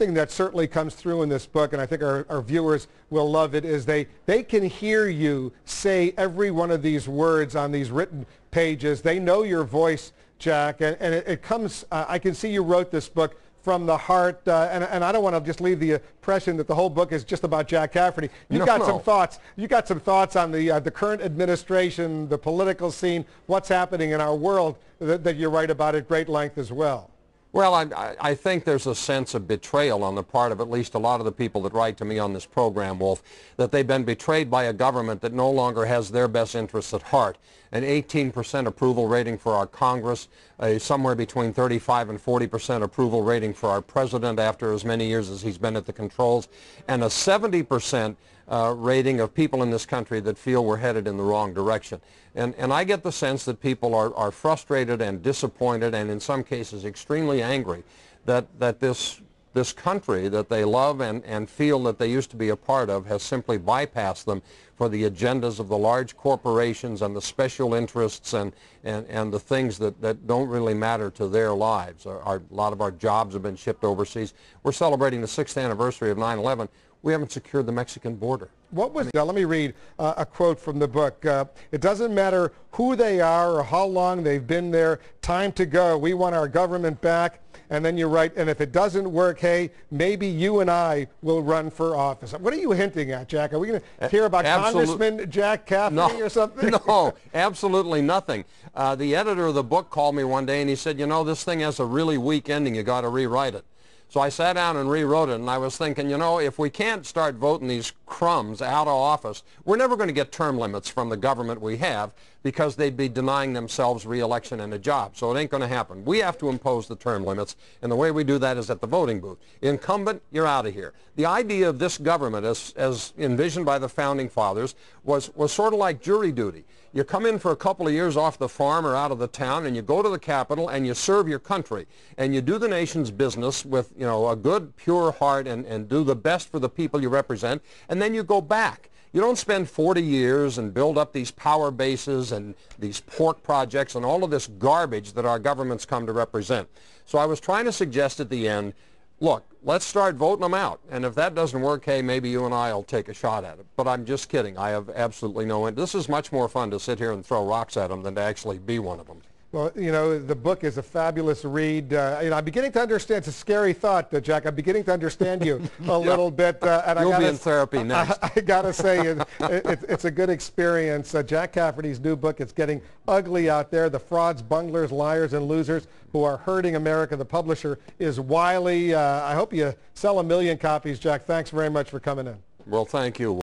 thing that certainly comes through in this book, and I think our viewers will love it, is they can hear you say every one of these words on these written pages. They know your voice, Jack, and it comes, I can see you wrote this book from the heart, and I don't want to just leave the impression that the whole book is just about Jack Cafferty. You've got some thoughts. You got some thoughts on the current administration, the political scene, what's happening in our world that you write about at great length as well. Well, I think there's a sense of betrayal on the part of at least a lot of the people that write to me on this program, Wolf, that they've been betrayed by a government that no longer has their best interests at heart. An 18% approval rating for our Congress, somewhere between 35 and 40% approval rating for our president after as many years as he's been at the controls, and a 70% rating of people in this country that feel we're headed in the wrong direction. And I get the sense that people are frustrated and disappointed and in some cases extremely angry that this country that they love and feel that they used to be a part of has simply bypassed them for the agendas of the large corporations and the special interests and the things that don't really matter to their lives. A lot of our jobs have been shipped overseas. We're celebrating the 6th anniversary of 9/11. We haven't secured the Mexican border. What was let me read a quote from the book. It doesn't matter who they are or how long they've been there. Time to go. We want our government back. And then you write, and if it doesn't work, hey, maybe you and I will run for office. What are you hinting at, Jack? Are we going to hear about Congressman Jack Cafferty or something? No, absolutely nothing. The editor of the book called me one day and he said, you know, this thing has a really weak ending. You got to rewrite it. So I sat down and rewrote it, and I was thinking, you know, if we can't start voting these crumbs out of office, we're never going to get term limits from the government we have because they'd be denying themselves re-election and a job. So it ain't going to happen. We have to impose the term limits, and the way we do that is at the voting booth. Incumbent, you're out of here. The idea of this government, as envisioned by the Founding Fathers, was sort of like jury duty. You come in for a couple of years off the farm or out of the town, and you go to the Capitol, and you serve your country, and you do the nation's business with, you know, a good, pure heart and do the best for the people you represent, and then you go back. You don't spend 40 years and build up these power bases and these pork projects and all of this garbage that our governments come to represent. So I was trying to suggest at the end, look, let's start voting them out. And if that doesn't work, hey, maybe you and I will take a shot at it. But I'm just kidding. I have absolutely no interest. This is much more fun to sit here and throw rocks at them than to actually be one of them. Well, you know, the book is a fabulous read. You know, I'm beginning to understand. It's a scary thought, Jack. I'm beginning to understand you a little bit. And You'll be in therapy next. I got to say, it's a good experience. Jack Cafferty's new book, it's getting ugly out there. The frauds, bunglers, liars, and losers who are hurting America. The publisher is Wiley. I hope you sell 1 million copies, Jack. Thanks very much for coming in. Well, thank you.